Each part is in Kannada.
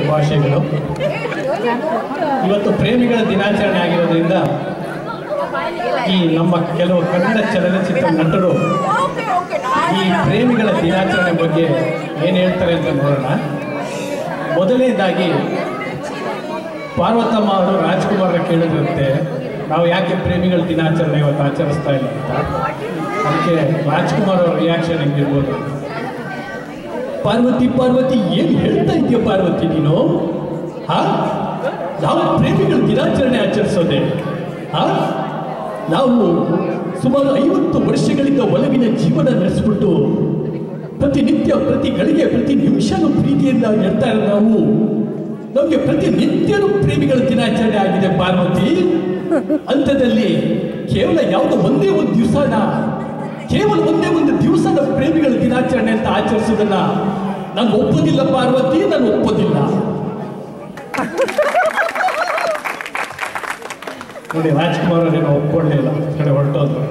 ಶುಭಾಶಯಗಳು. ಇವತ್ತು ಪ್ರೇಮಿಗಳ ದಿನಾಚರಣೆ ಆಗಿರೋದ್ರಿಂದ ಈ ನಮ್ಮ ಕೆಲವು ಕನ್ನಡ ಚಲನಚಿತ್ರ ನಟರು ಈ ಪ್ರೇಮಿಗಳ ದಿನಾಚರಣೆ ಬಗ್ಗೆ ಏನು ಹೇಳ್ತಾರೆ ಅಂತ ನೋಡೋಣ. ಮೊದಲನೇದಾಗಿ ಪಾರ್ವತಮ್ಮ ಅವರು ರಾಜ್ಕುಮಾರ್ ಕೇಳಿದ್ರಂತೆ, ನಾವು ಯಾಕೆ ಪ್ರೇಮಿಗಳ ದಿನಾಚರಣೆ ಇವತ್ತು ಆಚರಿಸ್ತಾ ಇಲ್ಲ ಅಂತ. ಅದಕ್ಕೆ ರಾಜ್ಕುಮಾರ್ ಅವರ ರಿಯಾಕ್ಷನ್ ಹೆಂಗಿರ್ಬೋದು. ಪಾರ್ವತಿ ಪಾರ್ವತಿ ಏನು ಹೇಳ್ತಾ ಇದೆಯೋ ಪಾರ್ವತಿ ನೀನು? ನಾವು ಪ್ರೇಮಿಗಳ ದಿನಾಚರಣೆ ಆಚರಿಸೋದೆ? ನಾವು ಸುಮಾರು 50 ವರ್ಷಗಳಿಂದ ಒಲವಿನ ಜೀವನ ನಡೆಸ್ಬಿಟ್ಟು ಪ್ರತಿನಿತ್ಯ ಪ್ರತಿ ಗಳಿಗೆ ಪ್ರತಿ ನಿಮಿಷನೂ ಪ್ರೀತಿಯಿಂದ ಇರ್ತಾ ಇರೋ ನಾವು ನಮಗೆ ಪ್ರತಿನಿತ್ಯನೂ ಪ್ರೇಮಿಗಳ ದಿನಾಚರಣೆ ಆಗಿದೆ ಪಾರ್ವತಿ. ಅಂಥದ್ದಲ್ಲಿ ಕೇವಲ ಯಾವುದೋ ಒಂದೇ ಒಂದು ದಿವಸನ ಪ್ರೇಮಿಗಳ ದಿನಾಚರಣೆ ಅಂತ ಆಚರಿಸೋದನ್ನ ನಾನು ಒಪ್ಪೋದಿಲ್ಲ ಪಾರ್ವತಿ, ನಾನು ಒಪ್ಪೋದಿಲ್ಲ. ನೋಡಿ, ರಾಜ್ಕುಮಾರ್ ಅವರೇನು ಒಪ್ಕೊಳ್ಳಲಿಲ್ಲ, ಕಡೆ ಹೊರಟೋದ್ರು.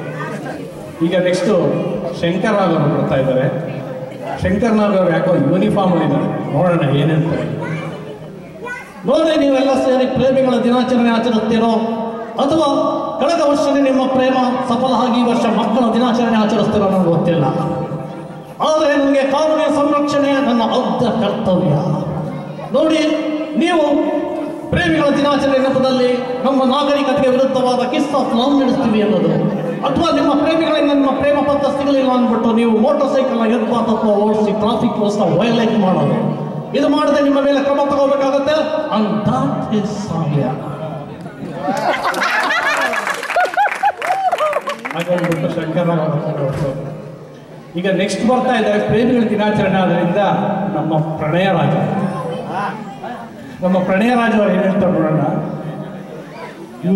ಈಗ ನೆಕ್ಸ್ಟು ಶಂಕರ್ ನಾಗ್ ಅವರು ಬರ್ತಾ ಇದ್ದಾರೆ. ಶಂಕರ್ ನಾಗ್ ಅವರು ಯಾಕೋ ಯೂನಿಫಾರ್ಮ್ ಇದ್ದಾರೆ, ನೋಡೋಣ ಏನಂತಾರೆ. ನೋಡಿ, ನೀವೆಲ್ಲ ಸೇರಿ ಪ್ರೇಮಿಗಳ ದಿನಾಚರಣೆ ಆಚರಿಸ್ತೀರೋ ಅಥವಾ ಕಳೆದ ವರ್ಷನೇ ನಿಮ್ಮ ಪ್ರೇಮ ಸಫಲ ಆಗಿ ಈ ವರ್ಷ ಮಕ್ಕಳ ದಿನಾಚರಣೆ ಆಚರಿಸ್ತೀರೋ ಅನ್ನೋದು ಗೊತ್ತಿಲ್ಲ. ಆದರೆ ನನಗೆ ಕಾನೂನಿನ ಸಂರಕ್ಷಣೆ ನನ್ನ ಅರ್ಧ ಕರ್ತವ್ಯ. ನೋಡಿ, ನೀವು ಪ್ರೇಮಿಗಳ ದಿನಾಚರಣೆ ನೆಪದಲ್ಲಿ ನಮ್ಮ ನಾಗರಿಕತೆಗೆ ವಿರುದ್ಧವಾದ ಕಿಸ್ ಆಫ್ ಲವ್ ನಡೆಸ್ತೀವಿ ಅನ್ನೋದು, ಅಥವಾ ನಿಮ್ಮ ಪ್ರೇಮಿಗಳಿಂದ ನಿಮ್ಮ ಪ್ರೇಮ ಪತ್ರ ಸಿಗಲಿಲ್ಲ ಅಂದ್ಬಿಟ್ಟು ನೀವು ಮೋಟಾರ್ ಸೈಕಲ್ನ ತತ್ವ ಓಡಿಸಿ ಟ್ರಾಫಿಕ್ ರೂಲ್ಸ್ನ ವೈಲೇಟ್ ಮಾಡೋದು, ಇದು ಮಾಡದೆ ನಿಮ್ಮ ಮೇಲೆ ಕ್ರಮ ತಗೋಬೇಕಾಗತ್ತೆ. ಅಂತ ಹಾಗೊಂಡ್ಬಿಟ್ಟು ಶಂಕರ್ ನಾಗ್ ಅವರು. ಈಗ ನೆಕ್ಸ್ಟ್ ಬರ್ತಾ ಇದ್ದಾರೆ ಪ್ರೇಮಿಗಳ ದಿನಾಚರಣೆ ಆದ್ರಿಂದ ನಮ್ಮ ಪ್ರಣಯ ರಾಜ ಅವರು ಏನು ಹೇಳ್ತಾರೆ ನೋಡೋಣ.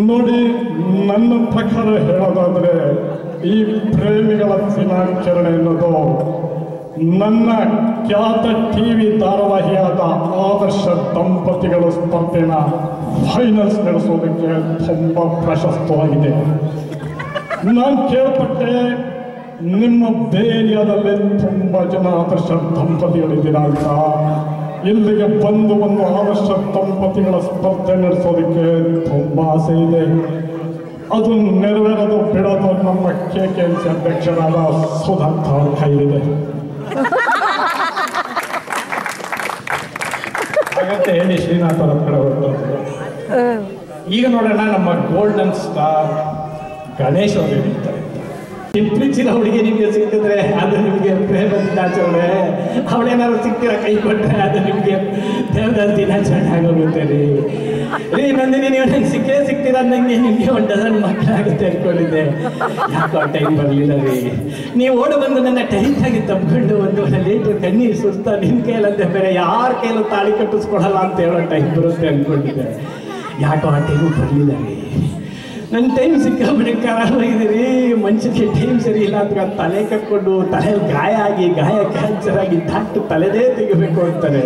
ನೋಡಿ, ನನ್ನ ಪ್ರಕಾರ ಹೇಳೋದಾದ್ರೆ ಈ ಪ್ರೇಮಿಗಳ ದಿನಾಚರಣೆ ಅನ್ನೋದು ನನ್ನ ಖ್ಯಾತ ಟಿವಿ ಧಾರಾವಾಹಿಯಾದ ಆದರ್ಶ ದಂಪತಿಗಳ ಸ್ಪರ್ಧೆನ ಫೈನಲ್ಸ್ ನಡೆಸೋದಕ್ಕೆ ತುಂಬ ಪ್ರಶಸ್ತವಾಗಿದೆ. ನಾನು ಕೇಳ್ಪಟ್ಟೆ ನಿಮ್ಮ ಬೇರಿಯಾದಲ್ಲೇ ತುಂಬ ಜನ ಆದರ್ಶ ದಂಪತಿಗಳಿದ್ದೀರಾ ಅಂತ. ಇಲ್ಲಿಗೆ ಬಂದು ಒಂದು ಆದರ್ಶ ದಂಪತಿಗಳ ಸ್ಪರ್ಧೆ ನಡೆಸೋದಕ್ಕೆ ತುಂಬ ಆಸೆ ಇದೆ. ಅದು ನೆರವೇರೋದು ಬಿಡೋದು ನಮ್ಮ KKMC ಅಧ್ಯಕ್ಷರಾದ ಸುಧಾರ್ಥ ಅವ್ರ ಕೈಲಿದೆ. ಹಾಗಂತ ಹೇಳಿ ಶ್ರೀನಾಥ್ ಅವರ ಕಡೆ ಹೊರಟೋದು. ಈಗ ನೋಡೋಣ, ನಮ್ಮ ಗೋಲ್ಡನ್ ಸ್ಟಾರ್ ಗಣೇಶ್ ಅವರು ಹೇಳ್ತಾರೆ, ಇತ್ತೀಚಿನ ಹುಡುಗಿ ನಿಮಗೆ ಸಿಕ್ಕಿದ್ರೆ ಅದು ನಿಮಗೆ ಪ್ರೇಮ ದಿನಾಚರಣೆ, ಅವಳೇನಾದ್ರು ಸಿಕ್ಕಿರ ಕೈ ಕೊಟ್ಟರೆ ಅದು ನಿಮಗೆ ದೇವದಾಸ ದಿನಾಚರಣೆ ಆಗೋಗುತ್ತೆ ರೀ ನಂದಿನಿ. ನೀವು ನಂಗೆ ಸಿಕ್ತೀರ ನಂಗೆ ನಿಮಗೆ ಒಂದು ಡಜನ್ ಮಕ್ಕಳಾಗುತ್ತೆ ಅಂದ್ಕೊಂಡಿದ್ದೆ. ಯಾಕೋ ಆ ಟೈಮ್ ಬರಲಿಲ್ಲ ರೀ. ನೀವು ಓಡ ಬಂದು ನನ್ನ ಟೈಟಾಗಿ ತಬ್ಕೊಂಡು 1 ಲೀಟ್ರ್ ಕಣ್ಣೀರು ಸುಸ್ತಾ ನಿಮ್ಮ ಕೈಲಂತೆ ಬೇರೆ ಯಾರ ಕೈಲೂ ತಾಳಿ ಕಟ್ಟಿಸ್ಕೊಡಲ್ಲ ಅಂತ ಹೇಳೋ ಟೈಮ್ ಬರುತ್ತೆ ಅಂದ್ಕೊಂಡಿದ್ದೆ. ಯಾಕೋ ಆ ಟೈಮು ಬರಲಿಲ್ಲ ರೀ. ನನ್ನ ಟೈಮ್ ಸಿಕ್ಕಾಬಿಡಿ ಖರಾಬಾಗಿದ್ದೀರಿ. ಮನುಷ್ಯನಿಗೆ ಟೈಮ್ ಸರಿ ಇಲ್ಲ ಅಂತ ತಲೆ ಕಟ್ಕೊಂಡು ತಲೆಯಲ್ಲಿ ಗಾಯ ಕ್ಯಾನ್ಸರ್ ಆಗಿ ತಲೆದೇ ತೆಗಿಬೇಕು ಅಂತಾರೆ.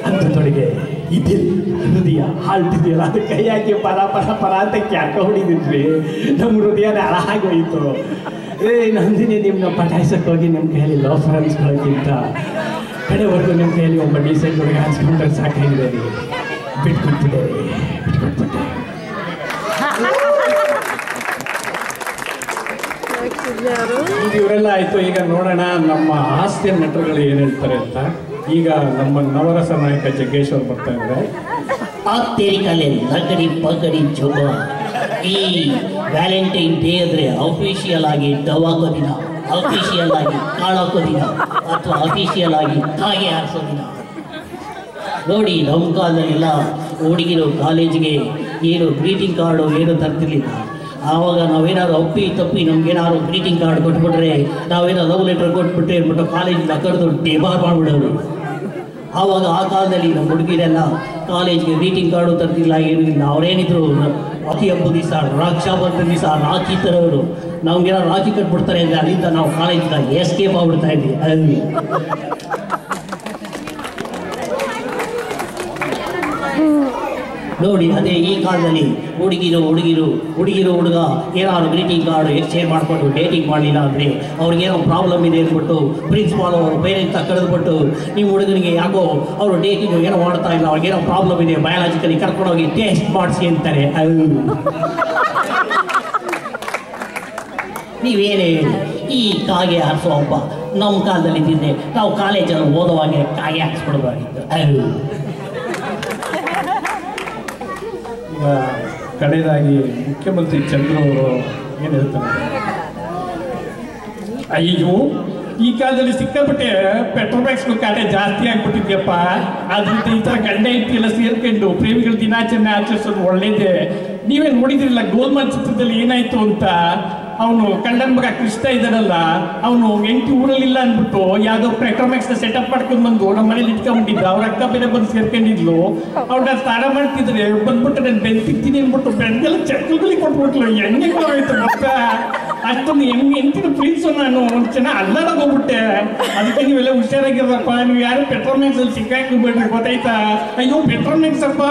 ಅಂಥದೊಳಗೆ ಇದಿಲ್ಲ, ಹೃದಯ ಹಾಳ್ತಿದೆಯಲ್ಲ, ಅದು ಕೈ ಹಾಕಿ ಪರ ಅಂತ ಕ್ಯಾಕ ಹೊಡಿದಿದ್ರಿ. ನಮ್ಮ ಹೃದಯನೇ ಹಾಳಾಗೋಯಿತು. ನಂದಿನಿ, ನಿಮ್ಮನ್ನ ಪಟಾಯಿಸಕ್ಕೆ ಹೋಗಿ ನಿಮ್ಮ ಕೈಯಲ್ಲಿ ಲವ್ ಫ್ರಾನ್ಸ್ಗಳಕ್ಕಿಂತ ಕಡೆವರೆಗೂ ನಿಮ್ಮ ಕೈಯಲ್ಲಿ ಒಬ್ಬ ಡೀಸೆಂಟ್ ಹುಡುಗ ಹಂಚ್ಕೊಂಡ್ರೆ ಸಾಕಾಗಿದೆ ರೀ. ಬಿಟ್ಕೊಟ್ಬಿಟ್ಟೆ. ಇವರೆಲ್ಲ ಆಯಿತು. ಈಗ ನೋಡೋಣ ನಮ್ಮ ಹಾಸ್ಯ ನಟರುಗಳು ಏನು ಹೇಳ್ತಾರೆ ಅಂತ. ಈಗ ನಮ್ಮ ನವರಸ ನಾಯಕ ಜಗ್ಗೇಶ್ ಅವರು ಬರ್ತಾ ಇದ್ದಾರೆ. ಆತ್ತೇರಿಕಲೆ ನಗಡಿ ಪಗಡಿ ಜೋಗ. ಈ ವ್ಯಾಲೆಂಟೈನ್ ಡೇ ಅಂದರೆ ಅಫಿಷಿಯಲ್ ಆಗಿ ಡವ್ ಹಾಕೋ ದಿನ, ಅಫಿಷಿಯಲ್ ಆಗಿ ಕಾಳಾಕೋ ದಿನ, ಅಥವಾ ಅಫಿಷಿಯಲ್ ಆಗಿ ಕಾಗೆ ಹಾರಿಸೋ ದಿನ. ನೋಡಿ, ನಮ್ಮ ಕಾಲದಲ್ಲೆಲ್ಲ ಹುಡುಗಿರು ಕಾಲೇಜಿಗೆ ಏನು ಗ್ರೀಟಿಂಗ್ ಕಾರ್ಡು ಏನು ತರ್ತಿರ್ಲಿಲ್ಲ. ಆವಾಗ ನಾವೇನಾದ್ರು ತಪ್ಪಿ ನಮ್ಗೇನಾದ್ರು ಗ್ರೀಟಿಂಗ್ ಕಾರ್ಡ್ ಕೊಟ್ಬಿಟ್ರೆ, ನಾವೇನಾದ್ರು ಲವ್ ಲೆಟರ್ ಕೊಟ್ಬಿಟ್ರೆ ಅಂದ್ಬಿಟ್ಟು ಕಾಲೇಜಿಂದ ಕರೆದು ಡೆಬಾರ್ ಮಾಡಿಬಿಡೋರು. ಆವಾಗ ಆ ಕಾಲದಲ್ಲಿ ನಮ್ಮ ಹುಡುಗಿರೆಲ್ಲ ಕಾಲೇಜ್ಗೆ ಗ್ರೀಟಿಂಗ್ ಕಾರ್ಡು ತರ್ತಿಲ್ಲ, ಏನಿಲ್ಲ. ಅವ್ರೇನಿದ್ರು ರಾಖಿ ಹಬ್ಬದ ದಿವಸ, ರಕ್ಷಾಬಂಧನ ದಿವಸ ರಾಖಿ ತರೋರು. ನಮ್ಗೇನಾದ್ರು ರಾಖಿ ಕಟ್ಬಿಡ್ತಾರೆ ಅಂದರೆ ಅಲ್ಲಿಂದ ನಾವು ಕಾಲೇಜಿಂದ ಎಸ್ಕೇಪ್ ಆಗ್ಬಿಡ್ತಾ ಇದ್ವಿ. ಅಲ್ಲಿ ನೋಡಿ ಅದೇ ಈ ಕಾಲದಲ್ಲಿ ಹುಡುಗಿರು ಹುಡುಗ ಏನಾದ್ರು ಗ್ರೀಟಿಂಗ್ ಕಾರ್ಡ್ ಎಕ್ಸ್ಚೇಂಜ್ ಮಾಡಿಕೊಂಡು ಡೇಟಿಂಗ್ ಮಾಡಲಿಲ್ಲ ಅಂದರೆ ಅವ್ರಿಗೇನೋ ಪ್ರಾಬ್ಲಮ್ ಇದೆ ಅಂದ್ಬಿಟ್ಟು ಪ್ರಿನ್ಸಿಪಾಲ್ ಅವರು ಪೇರೆಂಟ್ಸ್ ಕರೆದ್ಬಿಟ್ಟು ನಿಮ್ಮ ಹುಡುಗನಿಗೆ ಯಾಕೋ ಅವರು ಡೇಟಿಂಗ್ ಏನೋ ಮಾಡ್ತಾ ಇಲ್ಲ, ಅವ್ರಿಗೇನೋ ಪ್ರಾಬ್ಲಮ್ ಇದೆ, ಬಯಾಲಜಿಕಲಿ ಕರ್ಕೊಂಡೋಗಿ ಟೆಸ್ಟ್ ಮಾಡಿಸಿ ಅಂತಾರೆ. ನೀವೇನೇ ಹೇಳಿ, ಈ ಕಾಗೆ ಹಾರಿಸೋ ಹಬ್ಬ ನಮ್ಮ ಕಾಲದಲ್ಲಿ ಇದ್ದಿದ್ದೆ ನಾವು ಕಾಲೇಜಲ್ಲಿ ಓದುವಾಗೆ ಕಾಗೆ ಹಾರಿಸ್ಬಿಡ್ಬಾರ್ದಿತ್ತು. ಈಗ ಕಡೆಯದಾಗಿ ಮುಖ್ಯಮಂತ್ರಿ ಚಂದ್ರು ಅವರು ಏನು ಹೇಳ್ತಾರೆ, ಅಯ್ಯೋ ಈ ಕಾಲದಲ್ಲಿ ಸಿಕ್ಕಾಪಟ್ಟೆ ಪೆಟ್ರೋಮ್ಯಾಕ್ಸ್ ಕಾಟೆ ಜಾಸ್ತಿ ಆಗ್ಬಿಟ್ಟಿದ್ಯಪ್ಪ, ಆದ್ರಿಂದ ಈ ಥರ ಗಂಡ ಹೆಂಡತಿ ಎಲ್ಲ ಸೇರ್ಕೊಂಡು ಪ್ರೇಮಿಗಳ ದಿನಾಚರಣೆ ಆಚರಿಸೋದು ಒಳ್ಳೇದೇ. ನೀವೇ ನೋಡಿದ್ರಿಲ್ಲ ಗೋಲ್ಮಾಲ್ ಚಿತ್ರದಲ್ಲಿ ಏನಾಯ್ತು ಅಂತ, ಅವನು ಕಳ್ಳನ ಮಗ ಕೃಷ್ಣ ಇದ್ದಾರಲ್ಲ, ಅವನು ಹೆಂಡತಿ ಊರಲ್ಲಿಲ್ಲ ಅಂದ್ಬಿಟ್ಟು ಯಾವುದೋ ಪೆಟ್ರೋಮ್ಯಾಕ್ಸ್ ಸೆಟಪ್ ಮಾಡ್ಕೊಂಡು ಬಂದು ನಮ್ಮ ಮನೇಲಿ ಇಟ್ಕೊಂಡ್ಬಿಟ್ಟಿದ್ದ. ಅವ್ರ ಅಕ್ಕ ಬೇರೆ ಬಂದು ಸೇರ್ಕೊಂಡಿದ್ಲು, ಅವ್ರನ್ನ ಸ್ನಾನ ಮಾಡ್ತಿದ್ರೆ ಬಂದ್ಬಿಟ್ಟು ನಾನು ಬೆಂತಿಕ್ತೀನಿ ಅಂದ್ಬಿಟ್ಟು ಬೆಂದೆಲ್ಲ ಚಕ್ಕಲ್ಗಳಿಗೆ ಕೊಟ್ಬಿಟ್ಲು. ಎಣ್ಣೆ ಆಯ್ತು ಗೊತ್ತಾ, ಅಷ್ಟೊಂದು ಹೆಂಡತಿನ ಪ್ರೀನ್ಸು ನಾನು ಒಂದು ಚೆನ್ನಾಗಿ ಅಲ್ಲಾಡೋಗಿ ಹೋಗ್ಬಿಟ್ಟೆ. ಅದಕ್ಕೆ ನೀವೆಲ್ಲ ಹುಷಾರಾಗಿರಪ್ಪ, ನೀವು ಯಾರು ಪೆಟ್ರೋಮ್ಯಾಕ್ಸ್ ಅಲ್ಲಿ ಸಿಕ್ಕಾಕೊಂಡ್ಬಿಟ್ರೆ ಗೊತ್ತಾಯ್ತಾ. ಅಯ್ಯೋ ಪೆಟ್ರೋಮ್ಯಾಕ್ಸ್ ಅಪ್ಪ